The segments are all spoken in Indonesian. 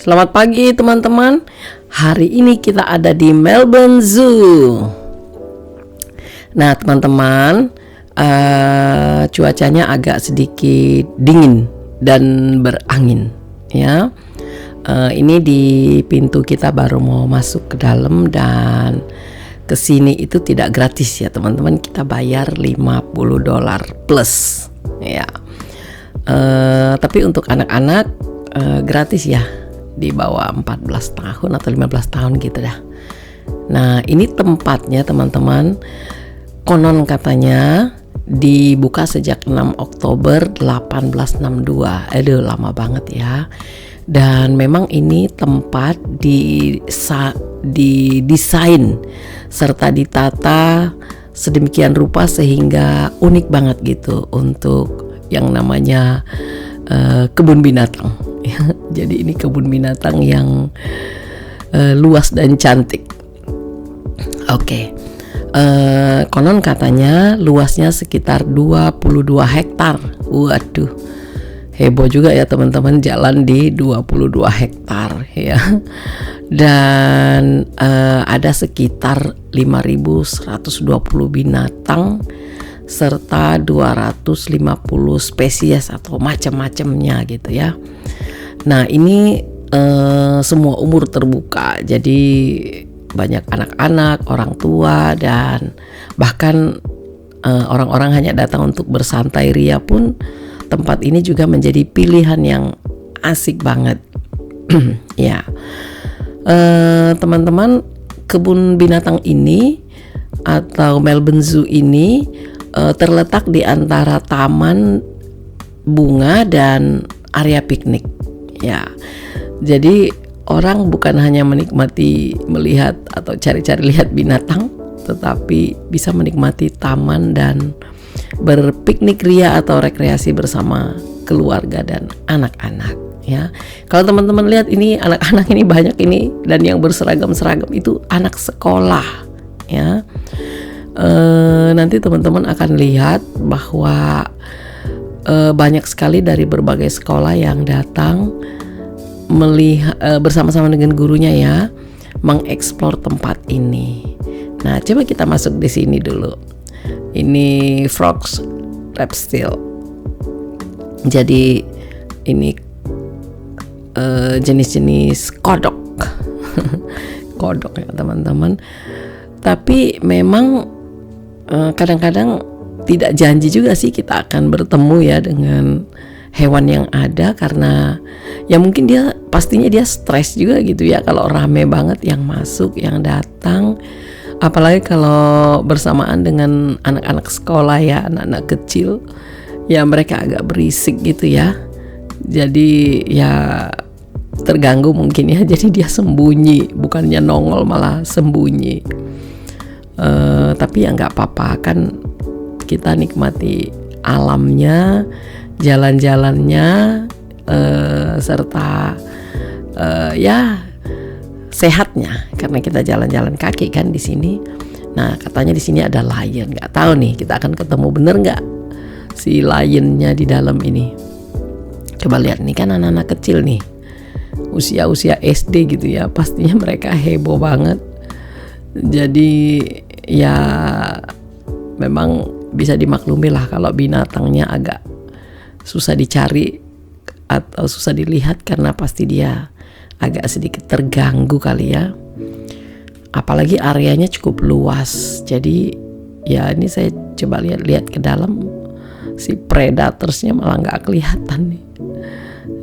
Selamat pagi teman-teman. Hari ini kita ada di Melbourne Zoo. Nah teman-teman, cuacanya agak sedikit dingin dan berangin ya. Ini di pintu kita baru mau masuk ke dalam, dan kesini itu tidak gratis ya teman-teman. Kita bayar $50 plus ya. Tapi untuk anak-anak gratis ya, di bawah 14 tahun atau 15 tahun gitu dah. Nah ini tempatnya teman-teman, konon katanya dibuka sejak 6 Oktober 1862. Aduh lama banget ya. Dan memang ini tempat didesain serta ditata sedemikian rupa sehingga unik banget gitu untuk yang namanya kebun binatang. Jadi ini kebun binatang yang luas dan cantik. Oke. Konon katanya luasnya sekitar 22 hektar. Waduh, heboh juga ya teman-teman, jalan di 22 hektar ya. Dan ada sekitar 5.120 binatang serta 250 spesies atau macam-macamnya gitu ya. Nah ini semua umur terbuka, jadi banyak anak-anak, orang tua, dan bahkan orang-orang hanya datang untuk bersantai ria pun tempat ini juga menjadi pilihan yang asik banget. Ya, teman-teman, kebun binatang ini atau Melbourne Zoo ini terletak di antara taman bunga dan area piknik ya. Jadi orang bukan hanya menikmati melihat atau cari-cari lihat binatang, tetapi bisa menikmati taman dan berpiknik ria atau rekreasi bersama keluarga dan anak-anak ya. Kalau teman-teman lihat ini, anak-anak ini banyak ini, dan yang berseragam-seragam itu anak sekolah ya. Nanti teman-teman akan lihat bahwa banyak sekali dari berbagai sekolah yang datang melihat bersama-sama dengan gurunya ya, mengeksplor tempat ini. Nah, coba kita masuk di sini dulu. Ini frogs reptile. Jadi ini jenis-jenis kodok. Kodok ya teman-teman. Tapi memang kadang-kadang tidak janji juga sih kita akan bertemu ya dengan hewan yang ada, karena ya mungkin pastinya dia stres juga gitu ya kalau rame banget yang masuk, yang datang, apalagi kalau bersamaan dengan anak-anak sekolah ya, anak-anak kecil ya, mereka agak berisik gitu ya, jadi ya terganggu mungkin ya, jadi dia sembunyi, bukannya nongol malah sembunyi. Tapi ya nggak apa-apa kan, kita nikmati alamnya, jalan-jalannya, serta ya sehatnya, karena kita jalan-jalan kaki kan di sini. Nah katanya di sini ada lion, nggak tahu nih kita akan ketemu bener nggak si lionnya di dalam ini. Coba lihat nih kan, anak-anak kecil nih, usia SD gitu ya, pastinya mereka heboh banget. Jadi ya memang bisa dimaklumi lah kalau binatangnya agak susah dicari atau susah dilihat, karena pasti dia agak sedikit terganggu kali ya. Apalagi areanya cukup luas. Jadi ya ini saya coba lihat ke dalam, si predatorsnya malah nggak kelihatan nih.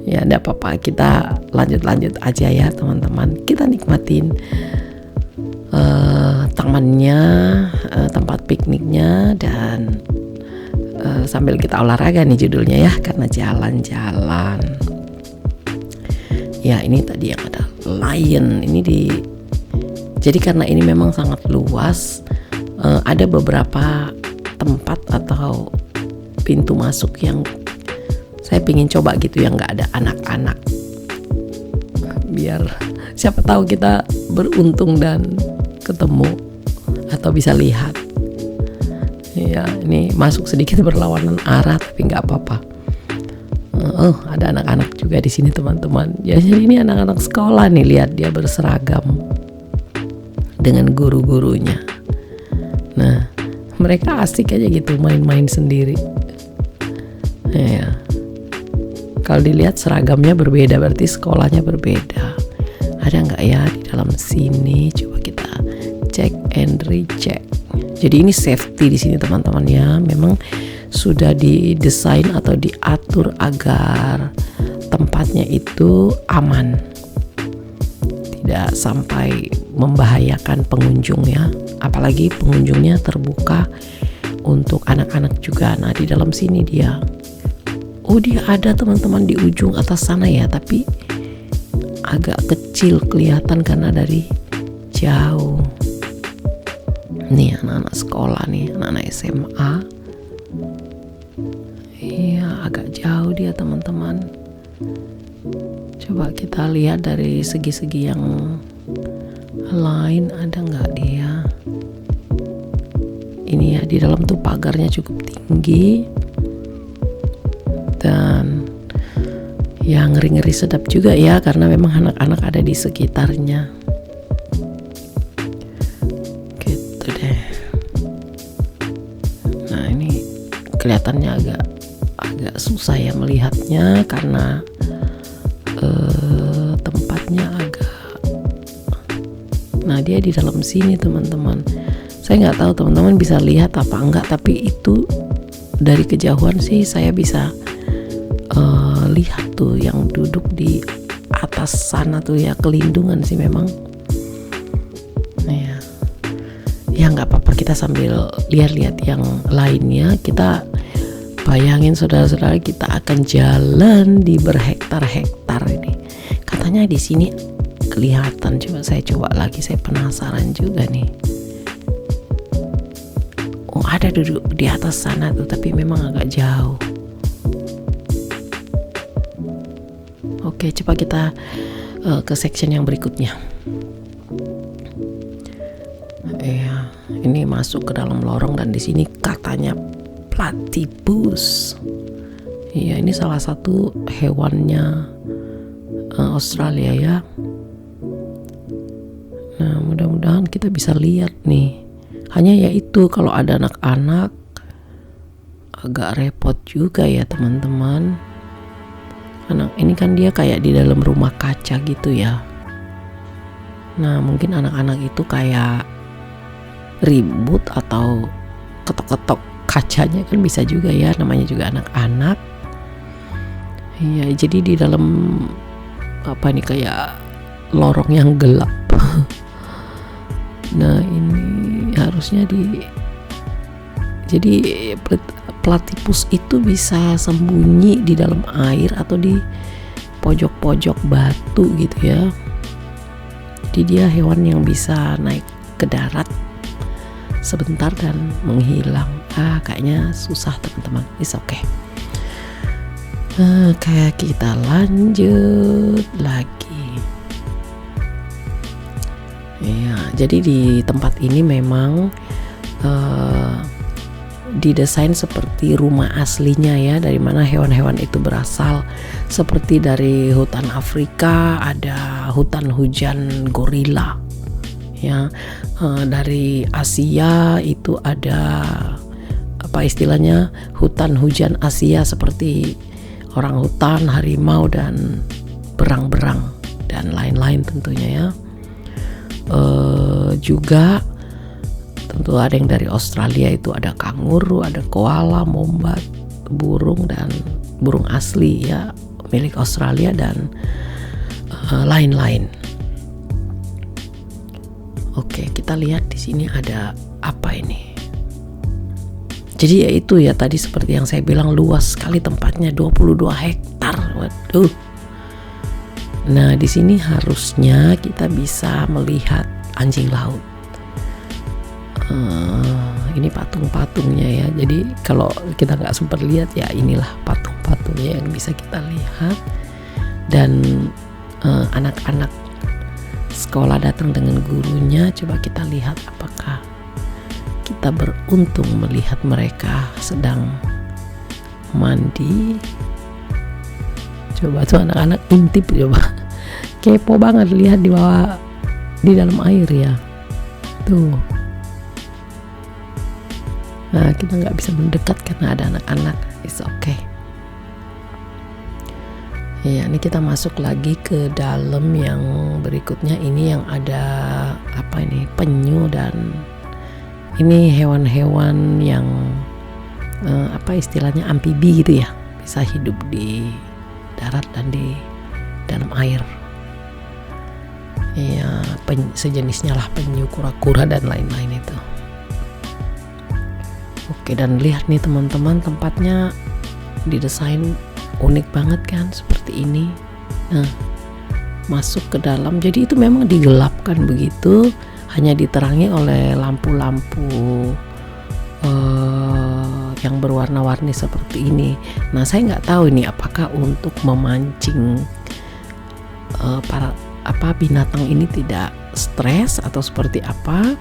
Ya enggak apa-apa, kita lanjut aja ya teman-teman. Kita nikmatin tamannya, tempat pikniknya, dan sambil kita olahraga nih judulnya ya, karena jalan-jalan. Ya ini tadi yang ada lion ini jadi karena ini memang sangat luas, ada beberapa tempat atau pintu masuk yang saya pingin coba gitu, yang nggak ada anak-anak, biar siapa tahu kita beruntung dan ketemu atau bisa lihat. Ya ini masuk sedikit berlawanan arah, tapi nggak apa-apa. Oh, ada anak-anak juga di sini teman-teman. Ya, jadi ini anak-anak sekolah nih, lihat dia berseragam dengan guru-gurunya. Nah, mereka asik aja gitu main-main sendiri. Ya. Kalau dilihat seragamnya berbeda, berarti sekolahnya berbeda. Ada nggak ya di dalam sini? Coba kita cek and recheck. Jadi ini safety di sini teman-teman ya. Memang sudah didesain atau diatur agar tempatnya itu aman, tidak sampai membahayakan pengunjung ya. Apalagi pengunjungnya terbuka untuk anak-anak juga. Nah, di dalam sini dia. Oh, dia ada teman-teman di ujung atas sana ya, tapi agak kecil kelihatan karena dari jauh. Nih anak-anak sekolah nih, anak-anak SMA. Iya, agak jauh dia teman-teman. Coba kita lihat dari segi-segi yang lain, ada nggak dia? Ini ya, di dalam tuh pagarnya cukup tinggi. Dan ya ngeri-ngeri sedap juga ya, karena memang anak-anak ada di sekitarnya. Gitu deh. Nah, ini kelihatannya agak susah ya melihatnya karena tempatnya agak. Nah, dia di dalam sini teman-teman. Saya nggak tahu teman-teman bisa lihat apa enggak, tapi itu dari kejauhan sih saya bisa lihat tuh yang duduk di atas sana tuh ya, kelindungan sih memang. Ya nggak apa-apa, kita sambil lihat-lihat yang lainnya. Kita bayangin saudara-saudara, kita akan jalan di berhektar-hektar ini. Katanya di sini kelihatan. Saya coba lagi, saya penasaran juga nih. Oh, ada duduk di atas sana tuh, tapi memang agak jauh. Oke, coba kita ke section yang berikutnya. Ya, ini masuk ke dalam lorong dan di sini katanya platypus. Iya, ini salah satu hewannya Australia ya. Nah, mudah-mudahan kita bisa lihat nih. Hanya ya itu, kalau ada anak-anak agak repot juga ya teman-teman. Anak ini kan dia kayak di dalam rumah kaca gitu ya. Nah, mungkin anak-anak itu kayak ribut atau ketok-ketok kacanya, kan bisa juga ya, namanya juga anak-anak. Iya, jadi di dalam apa nih, kayak lorong yang gelap. Nah, ini harusnya jadi platypus itu bisa sembunyi di dalam air atau di pojok-pojok batu gitu ya. Jadi dia hewan yang bisa naik ke darat sebentar dan menghilang. Kayaknya susah teman-teman. It's okay. Kayak kita lanjut lagi. Ya, jadi di tempat ini memang didesain seperti rumah aslinya ya, dari mana hewan-hewan itu berasal. Seperti dari hutan Afrika ada hutan hujan gorila ya, dari Asia itu ada apa istilahnya, hutan hujan Asia seperti orangutan, harimau dan berang-berang dan lain-lain tentunya ya. Juga tentu ada yang dari Australia, itu ada kanguru, ada koala, mombat, burung dan burung asli ya milik Australia dan lain-lain. Oke, kita lihat di sini ada apa ini. Jadi ya itu ya, tadi seperti yang saya bilang, luas sekali tempatnya, 22 hektar. Waduh. Nah, di sini harusnya kita bisa melihat anjing laut. Ini patung-patungnya ya. Jadi kalau kita nggak sempat lihat ya, inilah patung-patungnya yang bisa kita lihat. Dan anak-anak sekolah datang dengan gurunya. Coba kita lihat apakah kita beruntung melihat mereka sedang mandi. Coba tuh anak-anak intip coba. Kepo banget lihat di bawah, di dalam air ya. Tuh. Nah, kita nggak bisa mendekat karena ada anak-anak. It's okay. Ya, ini kita masuk lagi ke dalam yang berikutnya. Ini yang ada apa ini? Penyu, dan ini hewan-hewan yang apa istilahnya, amfibi gitu ya. Bisa hidup di darat dan di dalam air. Ya, sejenisnya lah penyu, kura-kura dan lain-lain itu. Oke, dan lihat nih teman-teman, tempatnya didesain unik banget kan, seperti ini. Nah, masuk ke dalam, jadi itu memang digelapkan begitu, hanya diterangi oleh lampu-lampu yang berwarna-warni seperti ini. Nah, saya nggak tahu ini apakah untuk memancing para binatang ini tidak stres atau seperti apa.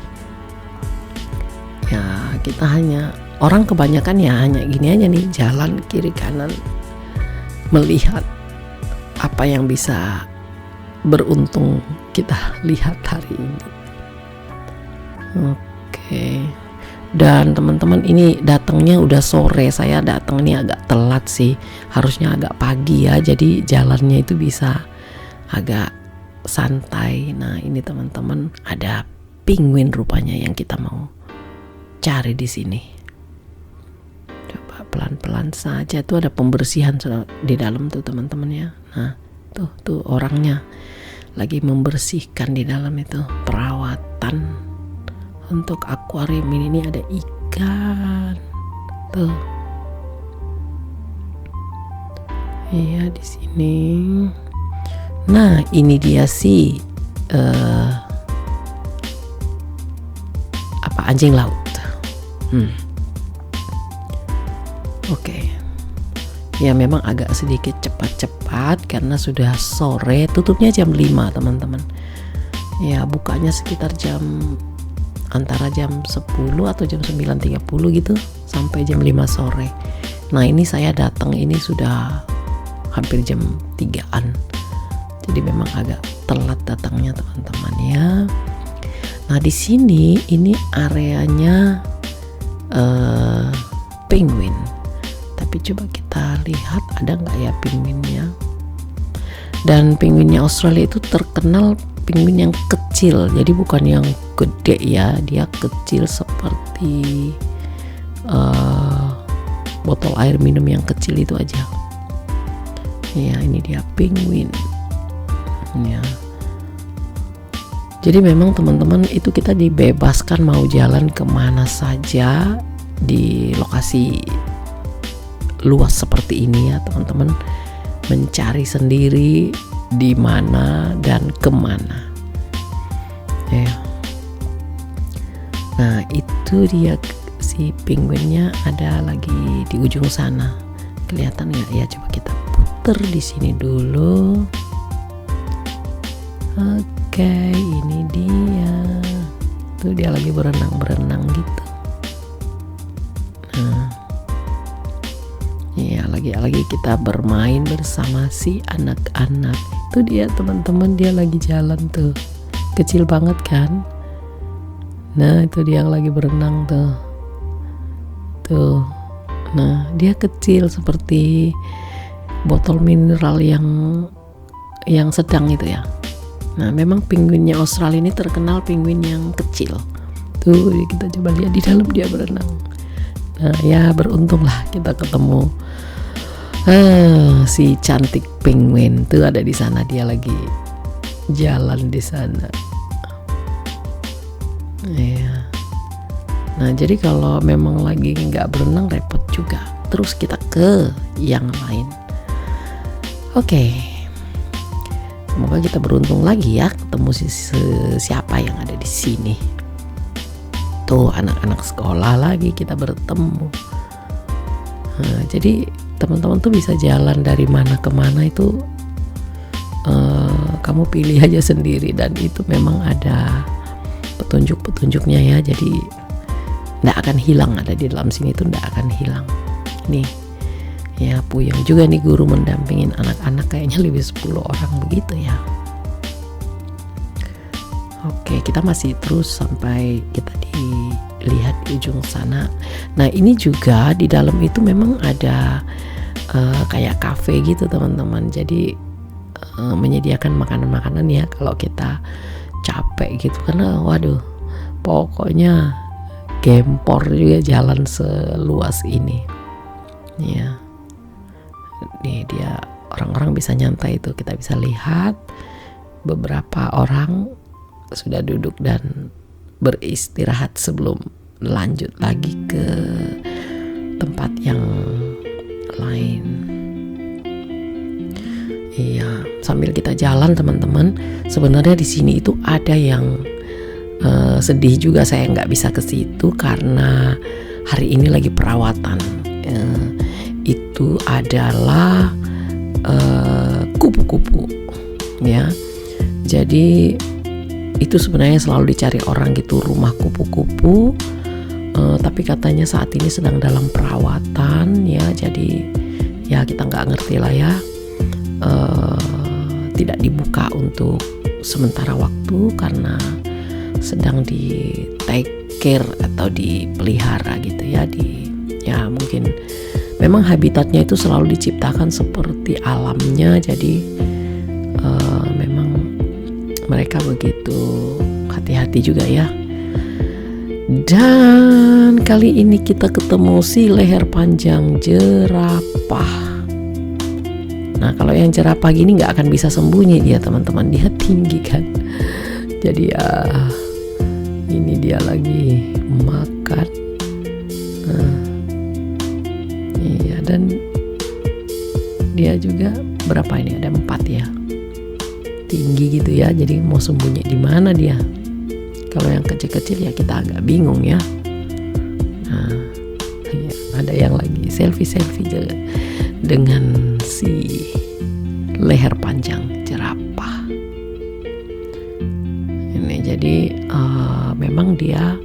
Ya, kita orang kebanyakan ya hanya gini aja nih, jalan kiri kanan melihat apa yang bisa beruntung kita lihat hari ini. Oke. Dan teman-teman, ini datangnya udah sore, saya datang ini agak telat sih, harusnya agak pagi ya, jadi jalannya itu bisa agak santai. Nah, ini teman-teman, ada penguin rupanya yang kita mau cari di sini. Coba pelan-pelan saja, tuh ada pembersihan di dalam tuh teman-teman ya. Nah, tuh orangnya lagi membersihkan di dalam itu, perawatan untuk akuarium ini ada ikan. Tuh. Iya, di sini. Nah, ini dia sih anjing laut. Oke. Ya, memang agak sedikit cepat-cepat karena sudah sore, tutupnya jam 5 teman-teman. Ya, bukanya sekitar antara jam 10 atau jam 9.30 gitu sampai jam 5 sore. Nah, ini saya datang ini sudah hampir jam 3-an. Jadi memang agak telat datangnya teman-teman ya. Nah, di sini ini areanya penguin. Tapi coba kita lihat ada nggak ya penguinnya. Dan penguinnya Australia itu terkenal penguin yang kecil, jadi bukan yang gede ya, dia kecil seperti botol air minum yang kecil itu aja. Ya, ini dia penguin. Ya. Jadi memang teman-teman itu kita dibebaskan mau jalan kemana saja di lokasi luas seperti ini ya teman-teman, mencari sendiri di mana dan kemana ya. Nah, itu dia si penguinnya ada lagi di ujung sana, kelihatan nggak ya? Coba kita puter di sini dulu. Oke, ini dia tuh, dia lagi berenang gitu. Nah, ya, lagi kita bermain bersama si anak-anak. Itu dia teman-teman, dia lagi jalan tuh, kecil banget kan. Nah, itu dia yang lagi berenang tuh. Nah, dia kecil seperti botol mineral yang sedang itu ya. Nah, memang penguinnya Australia ini terkenal penguin yang kecil. Tuh, kita coba lihat di dalam dia berenang. Nah, ya beruntunglah kita ketemu si cantik penguin tuh ada di sana, dia lagi jalan di sana. Ya. Nah, jadi kalau memang lagi nggak berenang repot juga. Terus kita ke yang lain. Oke. Semoga kita beruntung lagi ya ketemu siapa yang ada di sini. Tuh, anak-anak sekolah lagi kita bertemu. Nah, jadi teman-teman tuh bisa jalan dari mana ke mana itu kamu pilih aja sendiri, dan itu memang ada petunjuk-petunjuknya ya, jadi nggak akan hilang, ada di dalam sini tuh nggak akan hilang. Nih Ya puyeng juga nih guru mendampingin anak-anak, kayaknya lebih 10 orang begitu ya. Oke, kita masih terus sampai kita dilihat di ujung sana. Nah ini juga di dalam itu memang ada kayak kafe gitu teman-teman. Jadi menyediakan makanan-makanan ya kalau kita capek gitu, karena waduh pokoknya gempor juga jalan seluas ini ya. Nih dia orang-orang bisa nyantai itu, kita bisa lihat beberapa orang sudah duduk dan beristirahat sebelum lanjut lagi ke tempat yang lain. Iya, sambil kita jalan teman-teman, sebenarnya di sini itu ada yang sedih juga, saya nggak bisa ke situ karena hari ini lagi perawatan. Itu adalah kupu-kupu ya. Jadi itu sebenarnya selalu dicari orang gitu, rumah kupu-kupu, tapi katanya saat ini sedang dalam perawatan ya. Jadi ya kita nggak ngerti lah ya, tidak dibuka untuk sementara waktu karena sedang di take care atau dipelihara gitu ya. Ya mungkin memang habitatnya itu selalu diciptakan seperti alamnya, jadi memang mereka begitu hati-hati juga ya. Dan kali ini kita ketemu si leher panjang jerapah. Nah kalau yang jerapah gini nggak akan bisa sembunyi dia teman-teman, dia tinggi kan. Jadi ya ini dia lagi makan. Iya, dan dia juga berapa ini, ada 4 ya, tinggi gitu ya. Jadi mau sembunyi di mana dia? Kalau yang kecil-kecil ya kita agak bingung ya. Nah, ya, ada yang lagi selfie juga dengan si leher panjang jerapah. Ini jadi memang dia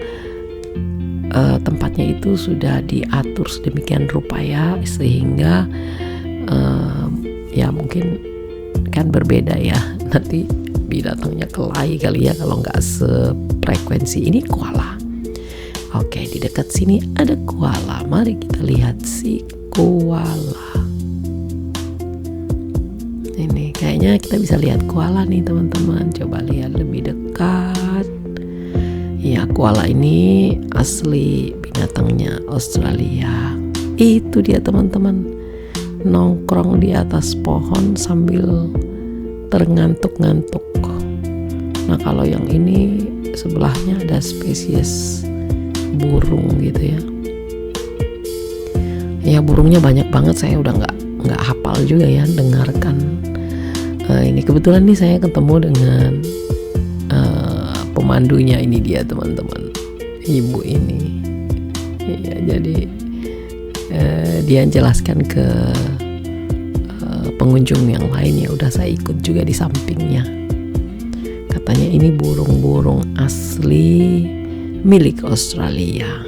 tempatnya itu sudah diatur sedemikian rupa ya, sehingga ya mungkin kan berbeda ya, nanti binatangnya kelahi kali ya kalau nggak sefrekuensi. Ini koala. Oke, di dekat sini ada koala. Mari kita lihat si koala. Ini kayaknya kita bisa lihat koala nih teman-teman. Coba lihat lebih dekat. Ya, koala ini asli binatangnya Australia. Itu dia teman-teman, nongkrong di atas pohon sambil terngantuk-ngantuk. Nah kalau yang ini sebelahnya ada spesies burung gitu ya. Ya burungnya banyak banget, saya udah nggak hafal juga ya dengarkan. Ini kebetulan nih saya ketemu dengan pemandunya, ini dia teman-teman, ibu ini. Ya, jadi dia jelaskan ke pengunjung yang lain, ya udah saya ikut juga di sampingnya. Katanya ini burung-burung asli milik Australia.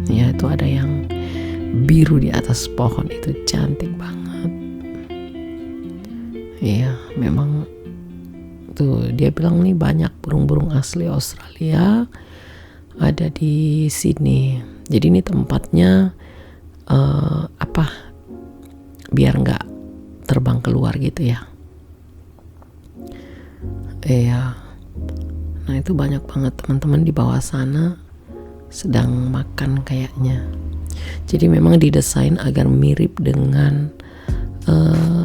Ya itu ada yang biru di atas pohon, itu cantik banget. Iya memang tuh dia bilang nih banyak burung-burung asli Australia ada di sini. Jadi ini tempatnya biar nggak terbang keluar gitu ya. Iya. Nah itu banyak banget teman-teman di bawah sana sedang makan kayaknya. Jadi memang didesain agar mirip dengan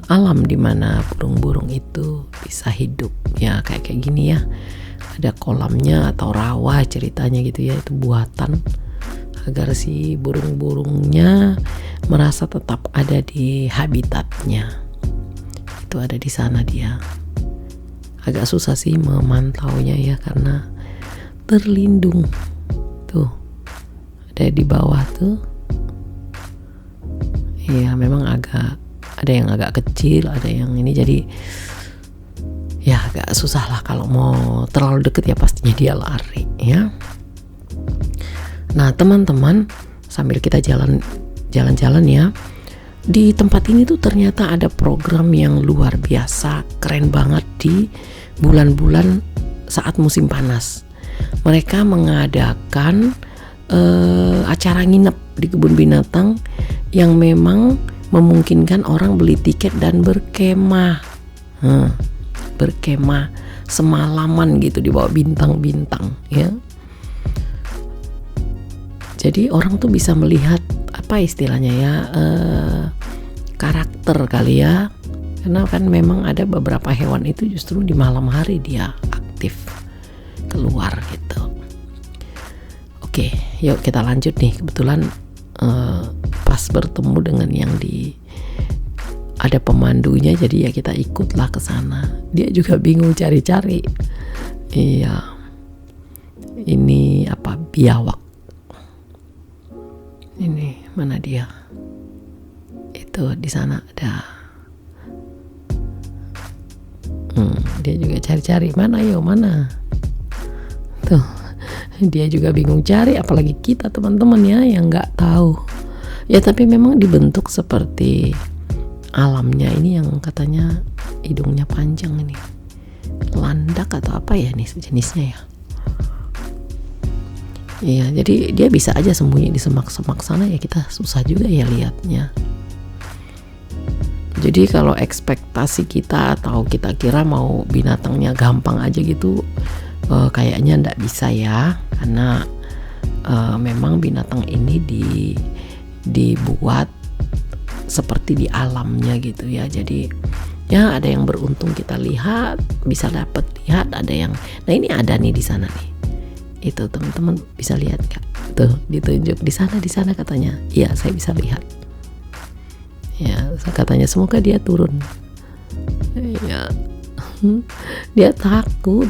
alam di mana burung-burung itu bisa hidup ya, kayak gini ya. Ada kolamnya atau rawa ceritanya gitu ya, itu buatan agar si burung-burungnya merasa tetap ada di habitatnya. Itu ada di sana dia. Agak susah sih memantaunya ya karena terlindung. Tuh ada di bawah tuh. Iya memang ada yang agak kecil, ada yang ini, jadi ya agak susah lah kalau mau terlalu deket ya, pastinya dia lari ya. Nah teman-teman, sambil kita jalan-jalan ya, di tempat ini tuh ternyata ada program yang luar biasa, keren banget di bulan-bulan saat musim panas. Mereka mengadakan acara nginep di kebun binatang yang memang memungkinkan orang beli tiket dan berkemah. Berkemah semalaman gitu di bawah bintang-bintang ya. Jadi orang tuh bisa melihat apa istilahnya ya, karakter kali ya, karena kan memang ada beberapa hewan itu justru di malam hari dia aktif keluar gitu. Oke, yuk kita lanjut nih. Kebetulan pas bertemu dengan yang ada pemandunya, jadi ya kita ikutlah ke sana. Dia juga bingung cari-cari. Iya, ini apa, biawak. Ini mana dia? Itu di sana ada. Dia juga cari-cari, mana tuh. Dia juga bingung cari, apalagi kita teman-teman ya yang nggak tahu. Ya tapi memang dibentuk seperti alamnya ini yang katanya hidungnya panjang ini. Landak atau apa ya nih jenisnya ya? Iya, jadi dia bisa aja sembunyi di semak-semak sana, ya kita susah juga ya lihatnya. Jadi kalau ekspektasi kita atau kita kira mau binatangnya gampang aja gitu, kayaknya ndak bisa ya, karena memang binatang ini dibuat seperti di alamnya gitu ya. Jadi ya ada yang beruntung kita lihat, bisa dapat lihat, ada yang, nah ini ada nih di sana nih. Itu teman-teman bisa lihat Kak, tuh ditunjuk di sana katanya. Iya, saya bisa lihat ya, katanya semoga dia turun ya. Dia takut.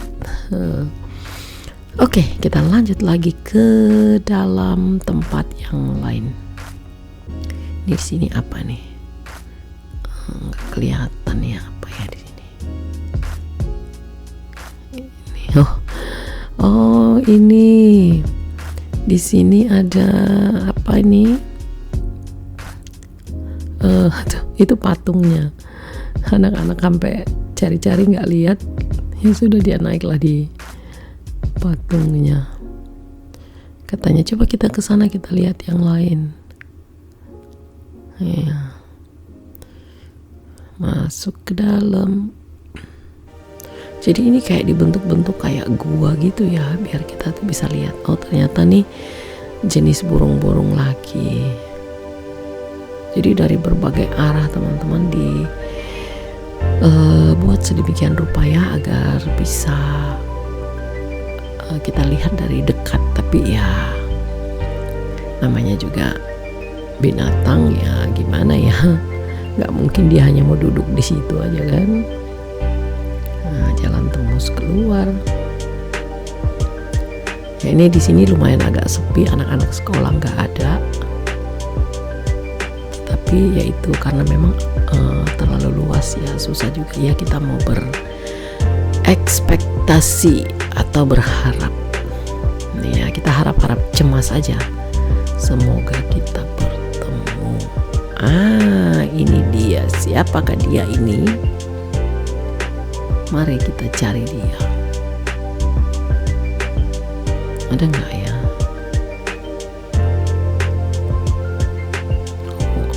Oke, kita lanjut lagi ke dalam tempat yang lain. Di sini apa nih? Nggak kelihatan ya apa ya di sini. Ini, oh ini di sini ada apa ini? Itu patungnya. Anak-anak sampai cari-cari nggak lihat, ya sudah dia naiklah di patungnya. Katanya coba kita ke sana kita lihat yang lain. Ya. Masuk ke dalam. Jadi ini kayak dibentuk-bentuk kayak gua gitu ya, biar kita tuh bisa lihat. Oh ternyata nih jenis burung-burung lagi. Jadi dari berbagai arah teman-teman buat sedemikian rupa ya, agar bisa kita lihat dari dekat. Tapi ya namanya juga binatang ya, gimana ya, nggak mungkin dia hanya mau duduk di situ aja kan. Nah, jalan tembus keluar. Ya, ini di sini lumayan agak sepi, anak-anak sekolah nggak ada. Tapi ya itu karena memang terlalu luas ya, susah juga ya kita mau berekspektasi atau berharap. Ya kita harap-harap cemas aja. Semoga kita bertemu. Ini dia. Siapakah dia ini? Mari kita cari dia. Ada nggak ya?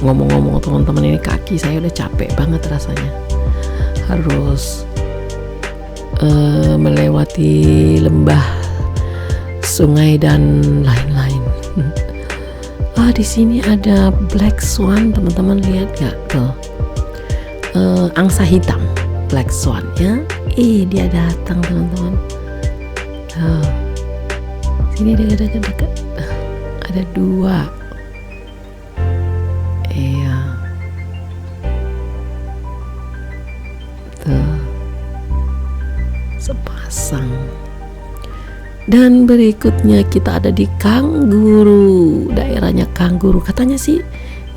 Ngomong-ngomong teman-teman, ini kaki saya udah capek banget rasanya. Harus melewati lembah, sungai dan lain-lain. Di sini ada black swan, teman-teman lihat gak tuh? Angsa hitam, black swan ya. Dia datang teman-teman. Sini dekat-dekat. Ada 2. Iya. Tuh. Sepasang. Dan berikutnya kita ada di kanguru, daerahnya kanguru. Katanya sih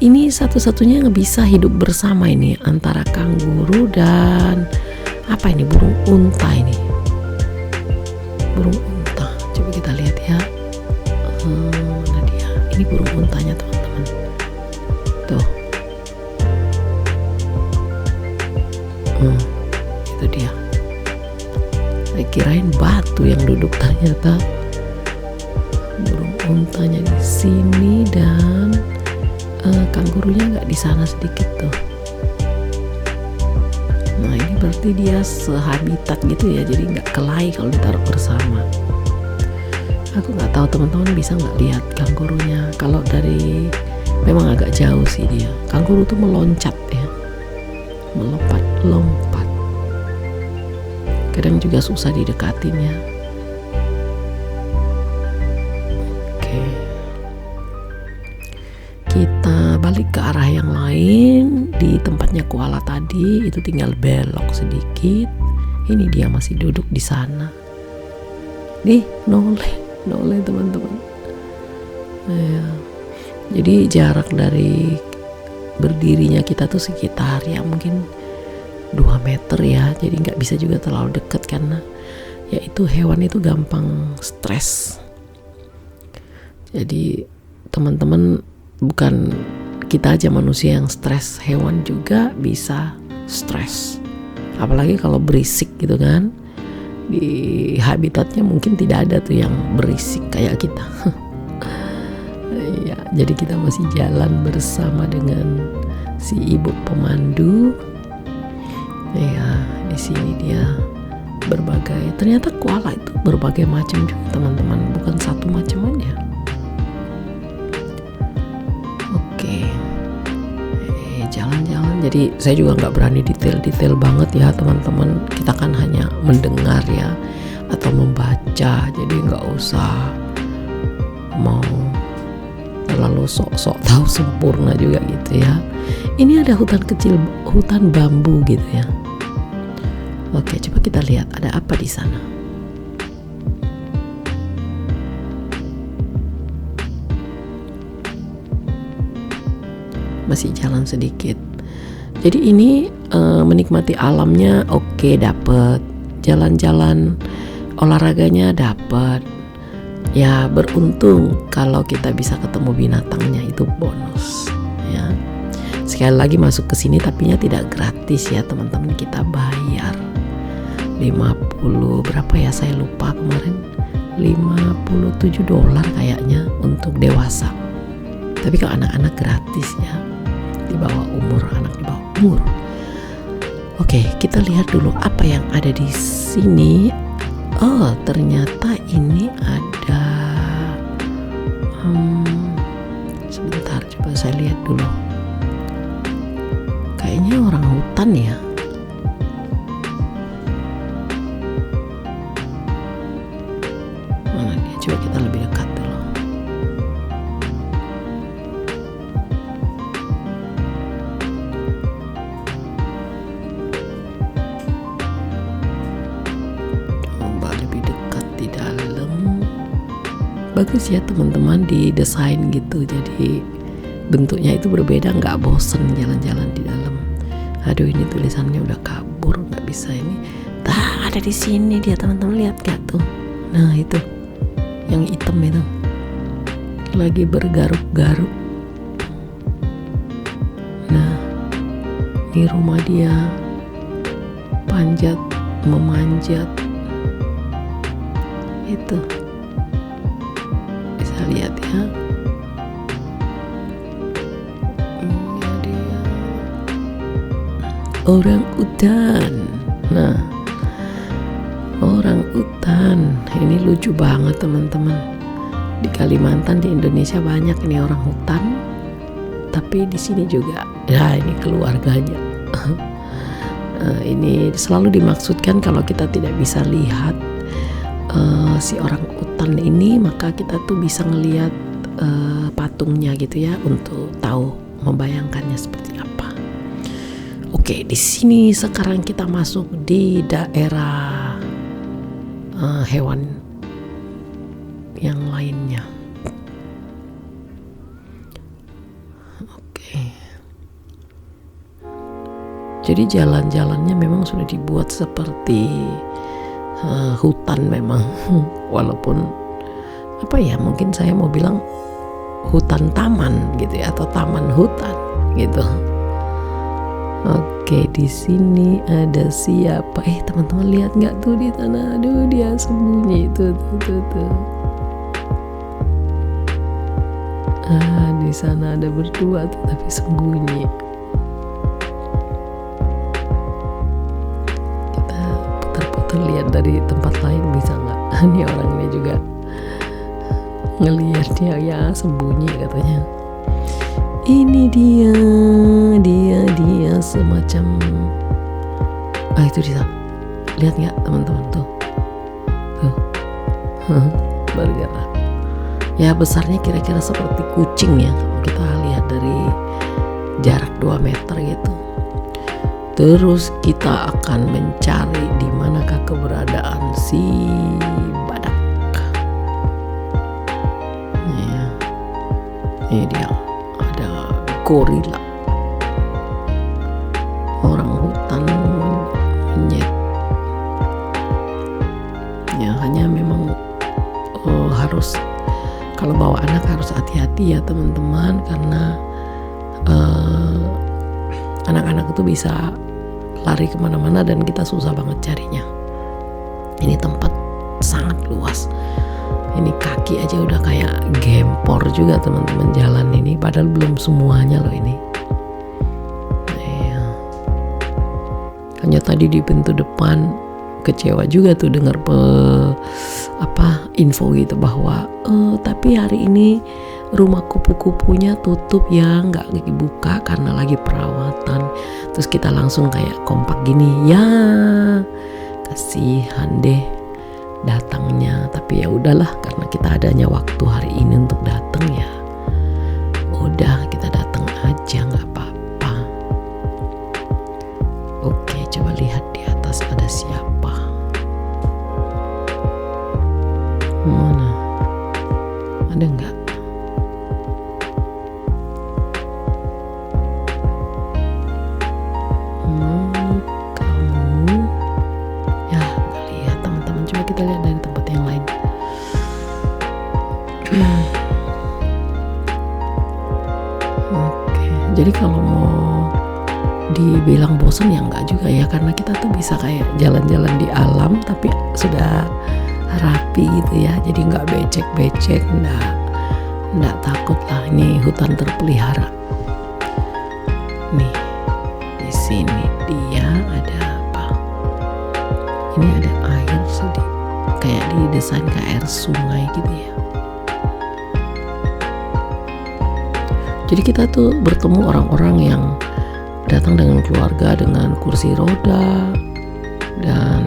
ini satu-satunya yang bisa hidup bersama ini antara kanguru dan apa ini, burung unta ini. Burung unta. Coba kita lihat ya. Mana dia? Ini burung untanya teman-teman. Tuh. kirain batu yang duduk, ternyata burung untanya di sini dan kangurunya nggak di sana sedikit tuh. Nah ini berarti dia sehabitat gitu ya, jadi nggak kelahi kalau ditaruh bersama. Aku nggak tahu teman-teman bisa nggak lihat kangurunya. Kalau dari memang agak jauh sih dia. Kanguru tuh meloncat ya, melompat. Kadang juga susah didekatin ya. Oke, kita balik ke arah yang lain. Di tempatnya koala tadi itu tinggal belok sedikit. Ini dia masih duduk di sana. Noleh teman-teman. Ya. Jadi jarak dari berdirinya kita tuh sekitar ya mungkin 2 meter ya. Jadi nggak bisa juga terlalu dekat karena ya itu hewan itu gampang stres. Jadi teman-teman, bukan kita aja manusia yang stres, hewan juga bisa stres. Apalagi kalau berisik gitu kan. Di habitatnya mungkin tidak ada tuh yang berisik kayak kita. Ya, jadi kita masih jalan bersama dengan si ibu pemandu. Ya, di sini dia berbagai. Ternyata koala itu berbagai macam juga teman-teman, bukan satu macam aja. Oke, jalan-jalan. Jadi saya juga nggak berani detail banget ya teman-teman. Kita kan hanya mendengar ya atau membaca. Jadi nggak usah mau terlalu sok-sok tahu sempurna juga gitu ya. Ini ada hutan kecil, hutan bambu gitu ya. Oke, coba kita lihat ada apa di sana. Masih jalan sedikit. Jadi ini menikmati alamnya oke, dapet. Jalan-jalan olahraganya dapet. Ya beruntung kalau kita bisa ketemu binatangnya, itu bonus ya. Sekali lagi masuk ke sini tapinya tidak gratis ya teman-teman, kita bayar 50 berapa ya saya lupa kemarin, $57 kayaknya untuk dewasa. Tapi kalau anak-anak gratis ya, di bawah umur, anak di bawah umur. Oke, kita lihat dulu apa yang ada di sini. Oh, ternyata ini ada sebentar, coba saya lihat dulu. Kayaknya orang hutan ya. Mana dia? Coba kita lebih dekat dulu. Bagus ya teman-teman, didesain gitu, jadi bentuknya itu berbeda, nggak bosen jalan-jalan di dalam. Aduh, ini tulisannya udah kabur, nggak bisa ini. Ada di sini dia teman-teman, lihat gak tuh? Nah itu, yang hitam itu, lagi bergaruk-garuk. Nah, di rumah dia memanjat. Itu. Lihat ya, ini dia orang utan. Nah, orang utan ini lucu banget teman-teman. Di Kalimantan, di Indonesia banyak ini orang hutan, tapi di sini juga. Ya ini keluarganya. Ini selalu dimaksudkan kalau kita tidak bisa lihat si orang utan ini, maka kita tuh bisa ngelihat patungnya gitu ya, untuk tahu membayangkannya seperti apa. Oke, di sini sekarang kita masuk di daerah hewan yang lainnya. Oke. Jadi jalan-jalannya memang sudah dibuat seperti hutan memang, walaupun apa ya, mungkin saya mau bilang hutan taman gitu ya, atau taman hutan gitu. Oke. Oke, di sini ada siapa? Teman-teman lihat nggak tuh di tanah? Aduh, dia sembunyi tuh. Di sana ada berdua tuh tapi sembunyi. Kita putar-putar lihat dari tempat lain bisa nggak? Ini orangnya juga ngelihat dia sembunyi katanya. Ini dia semacam itu dia. Lihat nggak teman-teman tuh bergerak. Ya besarnya kira-kira seperti kucing ya, kalau kita lihat dari jarak 2 meter gitu. Terus kita akan mencari di manakah keberadaan si badak. Ya, ini dia, ada gorila, orang hutan monyet. Ya hanya memang harus, kalau bawa anak harus hati-hati ya teman-teman, karena anak-anak itu bisa lari kemana-mana dan kita susah banget carinya. Ini tempat sangat luas. Ini kaki aja udah kayak gempor juga teman-teman jalan ini, padahal belum semuanya loh ini. Hanya tadi di pintu depan kecewa juga tuh dengar info gitu bahwa tapi hari ini rumah kupu-kupunya tutup ya, nggak dibuka karena lagi perawatan. Terus kita langsung kayak kompak gini, ya kasihan deh datangnya, tapi ya udahlah karena kita adanya waktu hari ini untuk datang, ya udah kita datang aja, nggak apa-apa. Oke, coba lihat di atas ada siapa. Mana? Ada nggak? Kamu ya nggak lihat teman-teman. Coba kita lihat dari tempat yang lain. Oke, jadi kalau mau dibilang bosan ya enggak juga ya, karena kita tuh bisa kayak jalan-jalan di alam tapi sudah rapi gitu ya, jadi nggak becek-becek, nggak takut lah. Ini hutan terpelihara. Nih di sini dia ada apa? Ini ada air sedih, kayak didesain ke air sungai gitu ya. Jadi kita tuh bertemu orang-orang yang datang dengan keluarga dengan kursi roda dan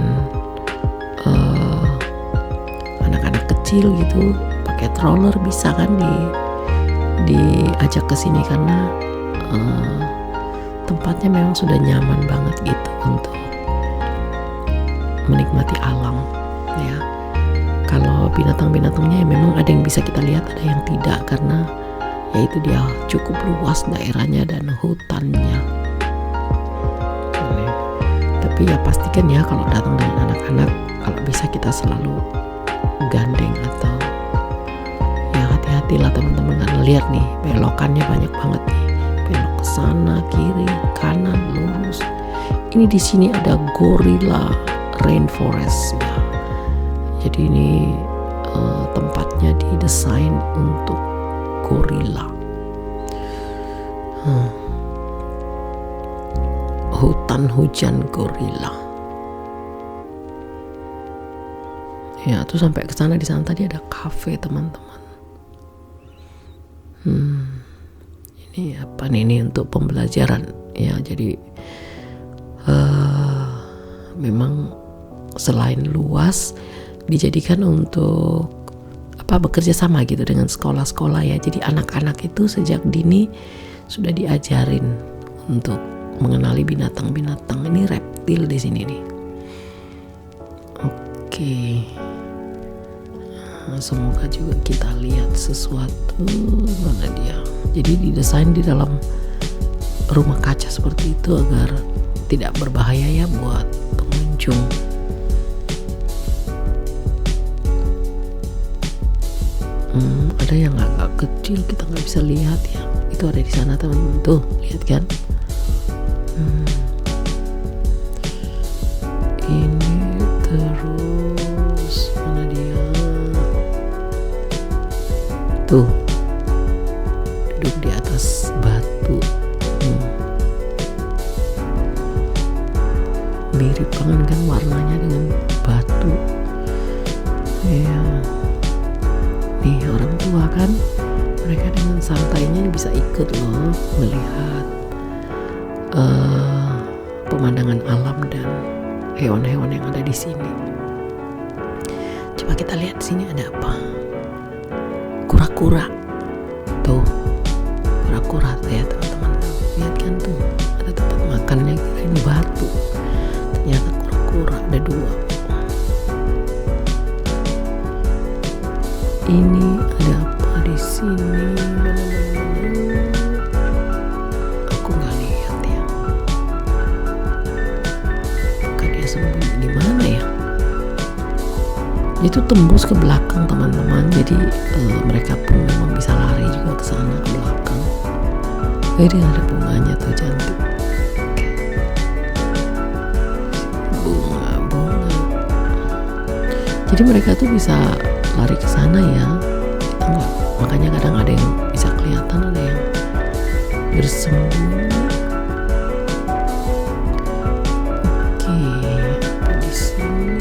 anak-anak kecil gitu pakai stroller bisa kan diajak ke sini karena tempatnya memang sudah nyaman banget gitu untuk menikmati alam ya. Kalau binatang-binatangnya ya memang ada yang bisa kita lihat, ada yang tidak, karena ya itu dia cukup luas daerahnya dan hutannya. Tapi ya pastikan ya kalau datang dengan anak-anak, kalau bisa kita selalu gandeng atau ya hati-hatilah teman-teman, kan lihat nih belokannya banyak banget nih, belok ke sana, kiri, kanan, lurus. Ini di sini ada gorilla rainforest ya. Jadi ini tempatnya didesain untuk gorilla. Hutan hujan gorilla. Ya, tuh sampai ke sana, di sana tadi ada kafe teman-teman. Ini apa nih? Ini untuk pembelajaran ya. Jadi memang selain luas dijadikan untuk bekerja sama gitu dengan sekolah-sekolah ya. Jadi anak-anak itu sejak dini sudah diajarin untuk mengenali binatang-binatang. Ini reptil di sini nih. Oke. Nah, semoga juga kita lihat sesuatu. Mana dia? Jadi didesain di dalam rumah kaca seperti itu agar tidak berbahaya ya buat pengunjung. Ada yang agak kecil kita nggak bisa lihat ya. Itu ada di sana teman-teman, tuh lihat kan. Tuh, duduk di atas batu. Mirip banget kan warnanya dengan batu. Ya, nih orang tua kan, mereka dengan santainya bisa ikut loh melihat pemandangan alam dan hewan-hewan yang ada di sini. Coba kita lihat sini ada apa? Kura-kura. Tuh, kura-kura ya teman-teman. Lihat kan tuh, ada tempat makannya, kirain batu. Ternyata kura-kura ada 2. Ini ada apa di sini? Aku nggak lihat ya. Apakah dia sembunyi di mana ya? Itu tembus ke belakang teman-teman. Jadi mereka pun memang bisa lari juga ke sana ke belakang. Jadi ada bunganya tuh cantik. Bunga. Jadi mereka tuh bisa lari ke sana ya. Kita enggak. Makanya kadang ada yang bisa kelihatan, ada yang bersembunyi. Oke, di sini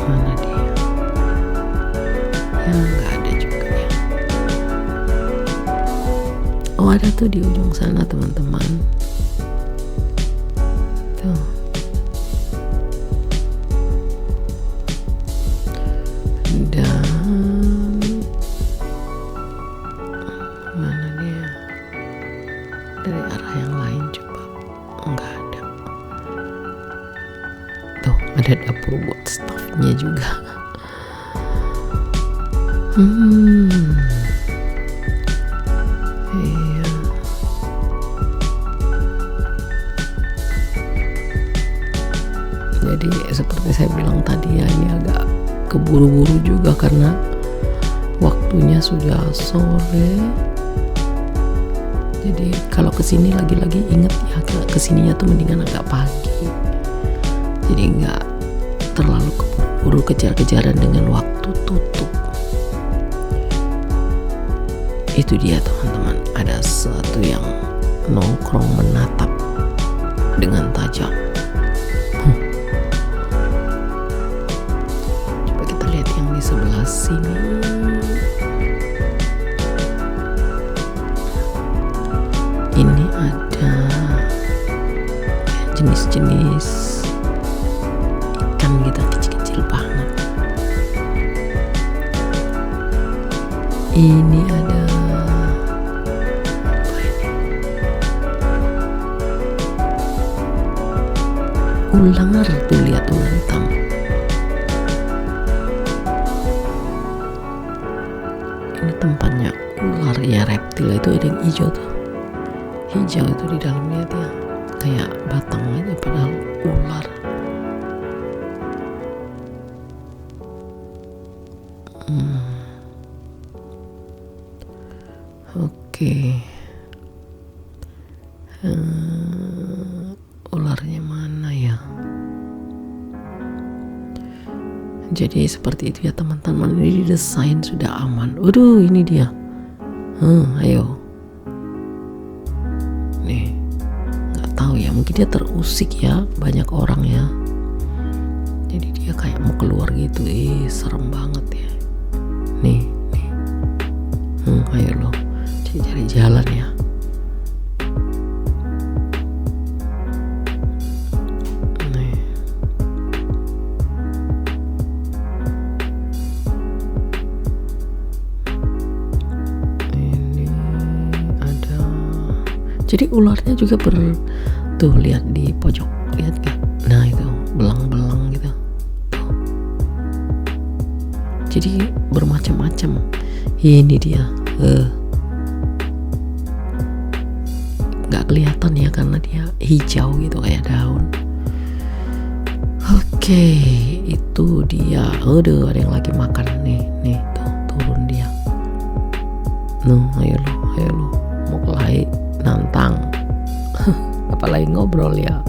mana dia? Ya nggak ada juga ya. Oh ada tuh di ujung sana teman-teman. Tuh. Dan mana dia? Dari arah yang lain coba. Enggak ada. Tuh ada dapur buat staffnya juga. Iya. Jadi seperti saya bilang tadi ya, ini agak keburu-buru juga karena waktunya sudah sore. Jadi kalau kesini lagi-lagi inget ya, kesininya tuh mendingan agak pagi. Jadi nggak terlalu keburu kejar-kejaran dengan waktu tutup. Itu dia teman-teman, ada sesuatu yang nongkrong menatap dengan tajam. Coba kita lihat yang di sebelah sini. Ini ada jenis-jenis ikan gitu, kecil-kecil banget. Ini ada apa ini? Ular tuh, lihat ular hitam. Ini tempatnya ular ya, reptil itu ada yang hijau tuh. Hijau itu di dalamnya dia kayak batang aja padahal ular. Oke. Ularnya mana ya? Jadi seperti itu ya teman-teman, ini didesain sudah aman. Waduh, ini dia. Ayo. Nih, nggak tahu ya, mungkin dia terusik ya, banyak orang ya. Jadi dia kayak mau keluar gitu, serem banget ya. Nih. Ayo loh, cari jalan ya. Nih. Ini ada. Jadi ularnya juga tuh lihat di pojok, lihat gak? Nah itu belang-belang gitu. Tuh. Jadi bermacam-macam. Ini dia. Nggak kelihatan ya karena dia hijau gitu kayak daun. Oke, itu dia. Aduh, ada yang lagi makan nih tuh turun dia. Ayo lo, mau kelahi nantang. Apalagi ngobrol ya.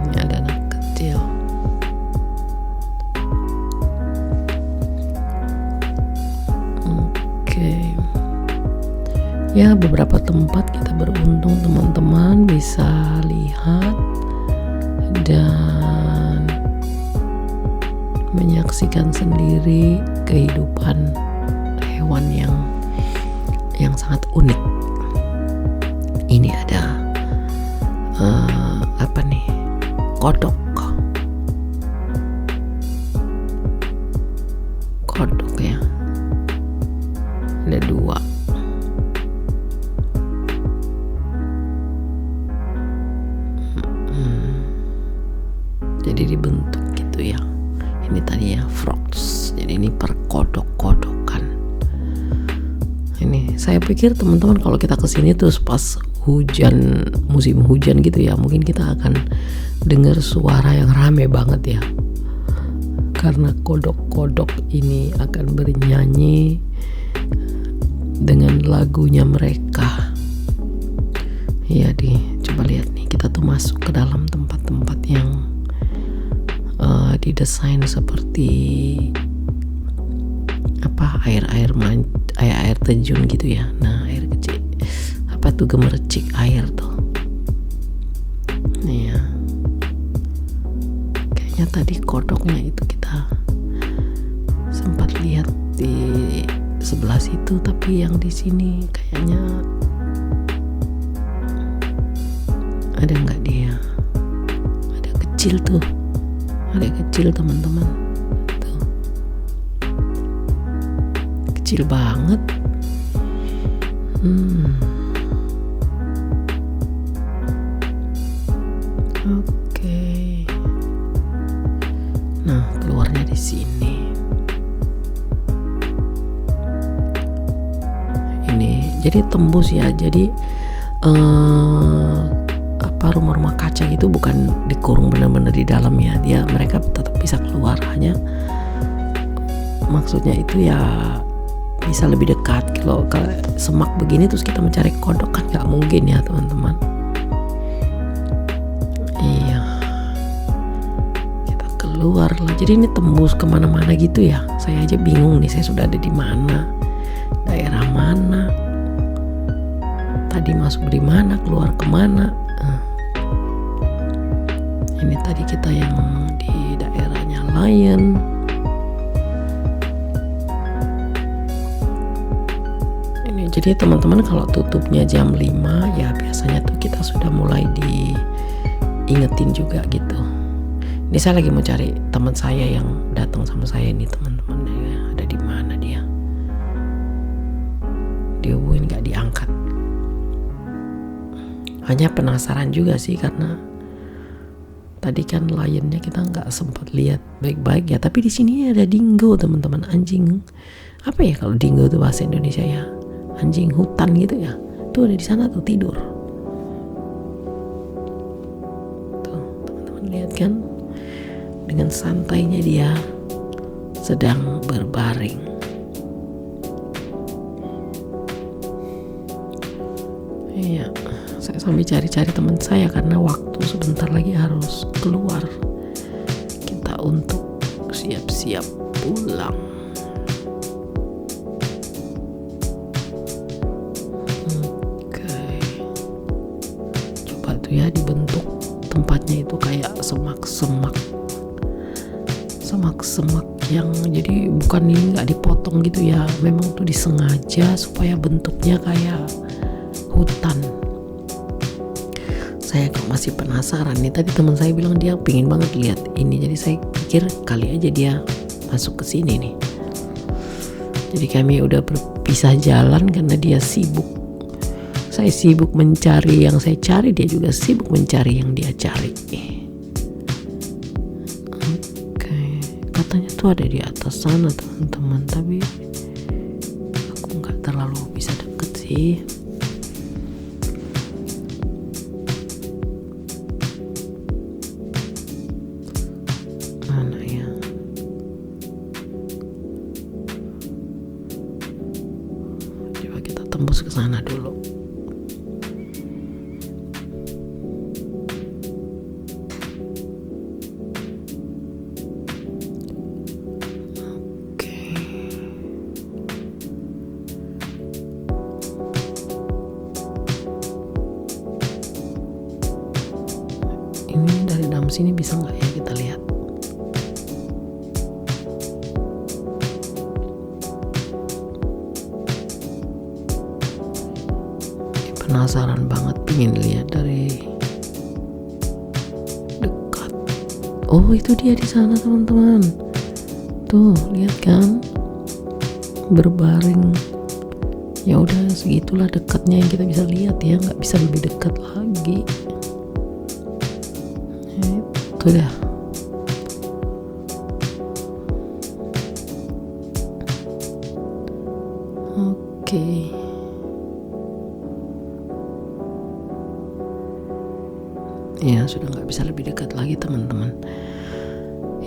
Ini ada anak kecil. Ya, beberapa tempat kita beruntung teman-teman bisa lihat dan menyaksikan sendiri kehidupan hewan yang sangat unik. Ini ada kodok ya, ada 2. Jadi dibentuk gitu ya. Ini tadi ya frogs. Jadi ini perkodok-kodokan. Ini saya pikir teman-teman kalau kita kesini terus pas hujan, musim hujan gitu ya, mungkin kita akan dengar suara yang rame banget ya. Karena kodok-kodok ini akan bernyanyi dengan lagunya mereka. Ya, coba lihat nih, kita tuh masuk ke dalam tempat-tempat yang didesain seperti air terjun gitu ya. Nah, air kecil gemercik air tuh. Nih ya, kayaknya tadi kodoknya itu kita sempat lihat di sebelah situ, tapi yang di sini kayaknya ada nggak dia? Ada kecil tuh. Ada kecil teman-teman, tuh kecil banget. Oke. Nah, keluarnya di sini. Ini jadi tembus ya. Jadi rumah-rumah kaca itu bukan dikurung benar-benar di dalam ya, mereka tetap bisa keluar, hanya maksudnya itu ya bisa lebih dekat. Kalau semak begini terus kita mencari kodok kan nggak mungkin ya teman-teman. Iya, kita keluar lah. Jadi ini tembus kemana-mana gitu ya. Saya aja bingung nih, saya sudah ada di mana, daerah mana, tadi masuk di mana, keluar kemana. Ini tadi kita yang di daerahnya Lion. Ini jadi teman-teman kalau tutupnya jam 5 ya biasanya tuh kita sudah mulai diingetin juga gitu. Ini saya lagi mau cari teman saya yang datang sama saya nih teman-teman, ya, ada di mana dia? Dihubungin nggak diangkat. Hanya penasaran juga sih karena tadi kan lionnya kita nggak sempat lihat baik-baik ya, tapi di sini ada dingo teman-teman, anjing apa ya kalau dingo itu bahasa Indonesia ya, anjing hutan gitu ya. Tuh ada di sana tuh tidur. Tuh teman-teman lihat kan, dengan santainya dia sedang berbaring. Iya, saya sambil cari-cari teman saya karena waktu sebentar lagi harus keluar kita untuk siap-siap pulang. Oke, coba tuh ya, dibentuk tempatnya itu kayak semak-semak yang jadi bukan ini nggak dipotong gitu ya, memang tuh disengaja supaya bentuknya kayak hutan. Saya kok masih penasaran nih, tadi teman saya bilang dia pingin banget lihat ini, jadi saya pikir kali aja dia masuk ke sini nih. Jadi kami udah berpisah jalan karena dia sibuk. Saya sibuk mencari yang saya cari, dia juga sibuk mencari yang dia cari. Oke, katanya tuh ada di atas sana teman-teman, tapi aku nggak terlalu bisa deket sih. Tembus ke sana dulu. Oke. sini bisa nggak ya kita lihat. Penasaran banget, pengen lihat dari dekat. Oh, itu dia di sana teman-teman. Tuh, lihat kan? Berbaring. Ya udah segitulah dekatnya yang kita bisa lihat ya, nggak bisa lebih dekat lagi. Itu dah. Oke. Ya sudah nggak bisa lebih dekat lagi teman-teman.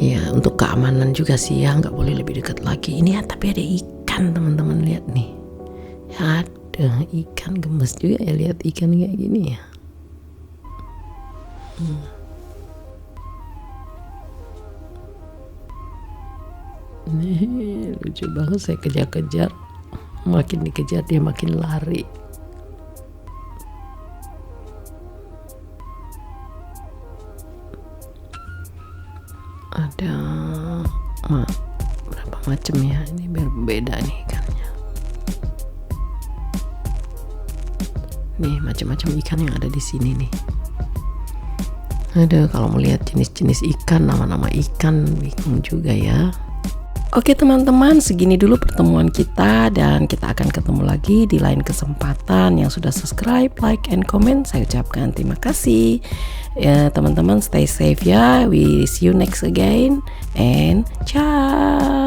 Ya untuk keamanan juga sih ya, nggak boleh lebih dekat lagi. Ini ya, tapi ada ikan teman-teman, lihat nih. Ada ikan, gemes juga ya lihat ikan kayak gini ya. Nih lucu banget, saya kejar-kejar, makin dikejar dia makin lari. Ada berapa macam ya, ini biar beda nih ikannya. Nih macam-macam ikan yang ada di sini nih. Ada, kalau melihat jenis-jenis ikan, nama-nama ikan bingung juga ya. Oke teman-teman, segini dulu pertemuan kita dan kita akan ketemu lagi di lain kesempatan. Yang sudah subscribe, like, and comment, saya ucapkan terima kasih. Ya teman-teman, stay safe ya. We see you next again and ciao.